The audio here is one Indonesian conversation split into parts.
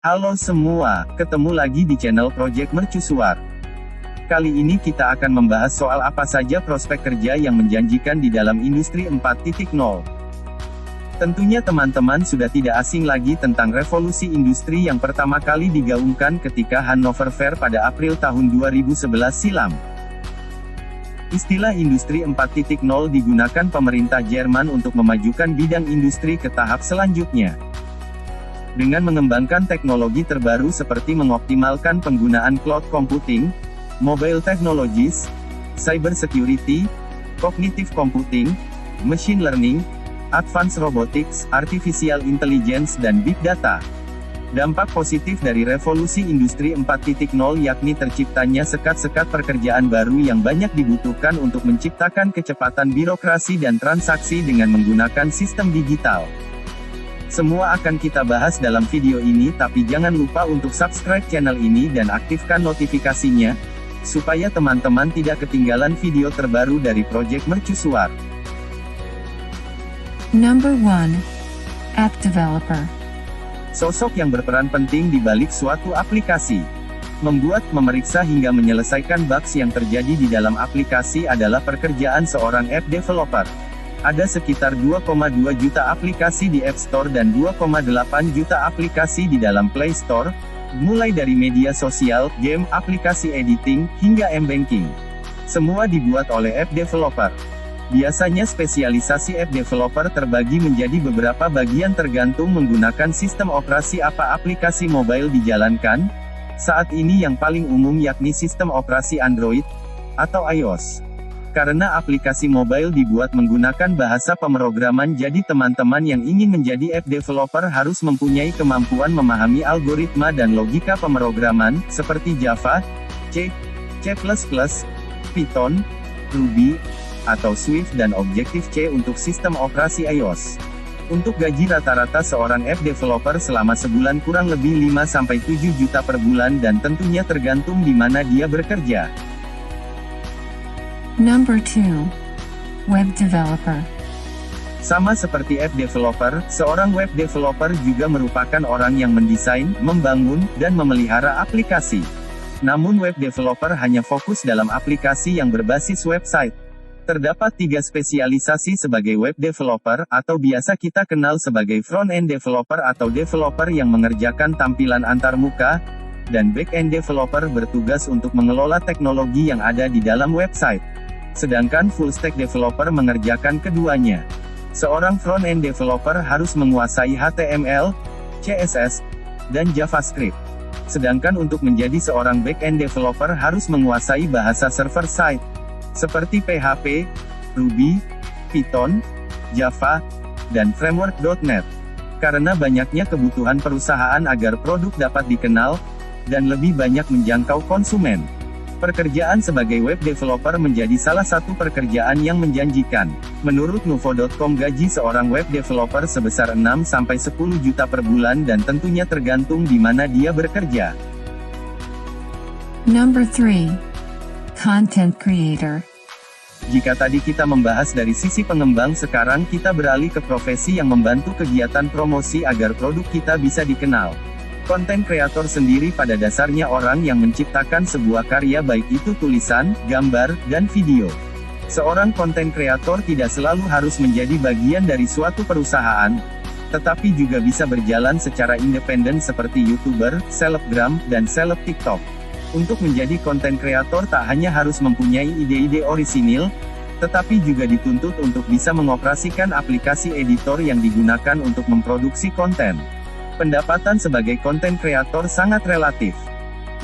Halo semua, ketemu lagi di channel Project Mercusuar. Kali ini kita akan membahas soal apa saja prospek kerja yang menjanjikan di dalam industri 4.0. Tentunya teman-teman sudah tidak asing lagi tentang revolusi industri yang pertama kali digaungkan ketika Hannover Fair pada April tahun 2011 silam. Istilah industri 4.0 digunakan pemerintah Jerman untuk memajukan bidang industri ke tahap selanjutnya. Dengan mengembangkan teknologi terbaru seperti mengoptimalkan penggunaan cloud computing, mobile technologies, cyber security, cognitive computing, machine learning, advanced robotics, artificial intelligence dan big data. Dampak positif dari revolusi industri 4.0 yakni terciptanya sekat-sekat pekerjaan baru yang banyak dibutuhkan untuk menciptakan kecepatan birokrasi dan transaksi dengan menggunakan sistem digital. Semua akan kita bahas dalam video ini, tapi jangan lupa untuk subscribe channel ini dan aktifkan notifikasinya, supaya teman-teman tidak ketinggalan video terbaru dari Project Mercusuar. Number 1. App Developer. Sosok yang berperan penting di balik suatu aplikasi. Membuat, memeriksa hingga menyelesaikan bugs yang terjadi di dalam aplikasi adalah pekerjaan seorang app developer. Ada sekitar 2,2 juta aplikasi di App Store dan 2,8 juta aplikasi di dalam Play Store, mulai dari media sosial, game, aplikasi editing, hingga m-banking. Semua dibuat oleh app developer. Biasanya spesialisasi app developer terbagi menjadi beberapa bagian tergantung menggunakan sistem operasi apa aplikasi mobile dijalankan. Saat ini yang paling umum yakni sistem operasi Android atau iOS. Karena aplikasi mobile dibuat menggunakan bahasa pemrograman, jadi teman-teman yang ingin menjadi app developer harus mempunyai kemampuan memahami algoritma dan logika pemrograman, seperti Java, C, C++, Python, Ruby, atau Swift dan Objective-C untuk sistem operasi iOS. Untuk gaji rata-rata seorang app developer selama sebulan kurang lebih 5-7 juta per bulan dan tentunya tergantung di mana dia bekerja. Number 2. Web Developer. Sama seperti app developer, seorang web developer juga merupakan orang yang mendesain, membangun, dan memelihara aplikasi. Namun web developer hanya fokus dalam aplikasi yang berbasis website. Terdapat 3 spesialisasi sebagai web developer, atau biasa kita kenal sebagai front-end developer atau developer yang mengerjakan tampilan antarmuka, dan back-end developer bertugas untuk mengelola teknologi yang ada di dalam website. Sedangkan full-stack developer mengerjakan keduanya. Seorang front-end developer harus menguasai HTML, CSS, dan JavaScript. Sedangkan untuk menjadi seorang back-end developer harus menguasai bahasa server-side, seperti PHP, Ruby, Python, Java, dan framework.NET. Karena banyaknya kebutuhan perusahaan agar produk dapat dikenal, dan lebih banyak menjangkau konsumen. Pekerjaan sebagai web developer menjadi salah satu pekerjaan yang menjanjikan. Menurut Nuvo.com, gaji seorang web developer sebesar 6-10 juta per bulan dan tentunya tergantung di mana dia bekerja. Number 3. Content Creator. Jika tadi kita membahas dari sisi pengembang, sekarang kita beralih ke profesi yang membantu kegiatan promosi agar produk kita bisa dikenal. Konten kreator sendiri pada dasarnya orang yang menciptakan sebuah karya, baik itu tulisan, gambar, dan video. Seorang konten kreator tidak selalu harus menjadi bagian dari suatu perusahaan, tetapi juga bisa berjalan secara independen seperti YouTuber, selebgram, dan seleb TikTok. Untuk menjadi konten kreator tak hanya harus mempunyai ide-ide orisinil, tetapi juga dituntut untuk bisa mengoperasikan aplikasi editor yang digunakan untuk memproduksi konten. Pendapatan sebagai konten kreator sangat relatif.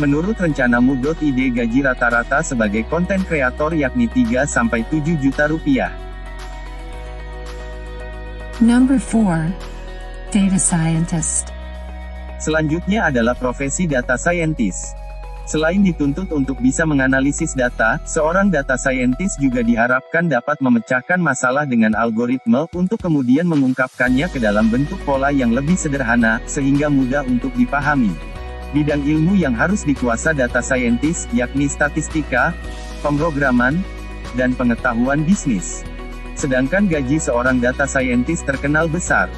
Menurut rencana Mood.id, gaji rata-rata sebagai konten kreator yakni 3-7 juta rupiah. Number 4. Data Scientist. Selanjutnya adalah profesi data scientist. Selain dituntut untuk bisa menganalisis data, seorang data scientist juga diharapkan dapat memecahkan masalah dengan algoritma, untuk kemudian mengungkapkannya ke dalam bentuk pola yang lebih sederhana, sehingga mudah untuk dipahami. Bidang ilmu yang harus dikuasai data scientist, yakni statistika, pemrograman, dan pengetahuan bisnis. Sedangkan gaji seorang data scientist terkenal besar.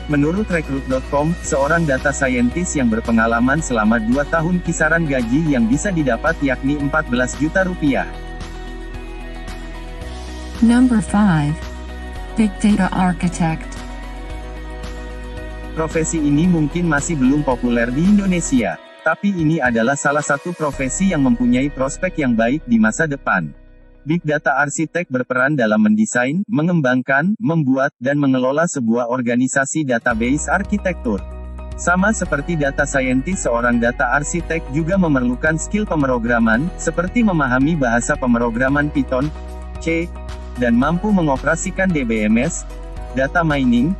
Menurut Recruit.com, seorang data scientist yang berpengalaman selama 2 tahun kisaran gaji yang bisa didapat yakni 14 juta rupiah. Number 5. Big Data Architect. Profesi ini mungkin masih belum populer di Indonesia, tapi ini adalah salah satu profesi yang mempunyai prospek yang baik di masa depan. Big Data Architect berperan dalam mendesain, mengembangkan, membuat, dan mengelola sebuah organisasi database arsitektur. Sama seperti data scientist, seorang data arsitek juga memerlukan skill pemrograman, seperti memahami bahasa pemrograman Python, C, dan mampu mengoperasikan DBMS, data mining,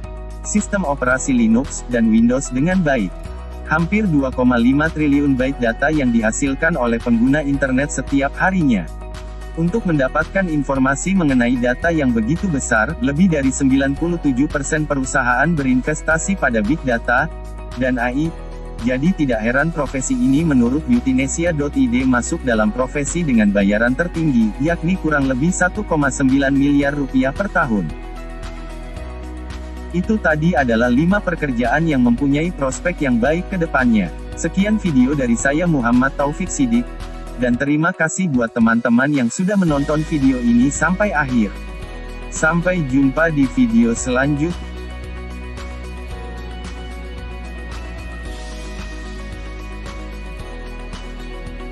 sistem operasi Linux, dan Windows dengan baik. Hampir 2,5 triliun byte data yang dihasilkan oleh pengguna internet setiap harinya. Untuk mendapatkan informasi mengenai data yang begitu besar, lebih dari 97% perusahaan berinvestasi pada Big Data dan AI. Jadi tidak heran profesi ini menurut Utinesia.id masuk dalam profesi dengan bayaran tertinggi, yakni kurang lebih 1,9 miliar rupiah per tahun. Itu tadi adalah 5 pekerjaan yang mempunyai prospek yang baik ke depannya. Sekian video dari saya Muhammad Taufik Siddiq. Dan terima kasih buat teman-teman yang sudah menonton video ini sampai akhir. Sampai jumpa di video selanjutnya.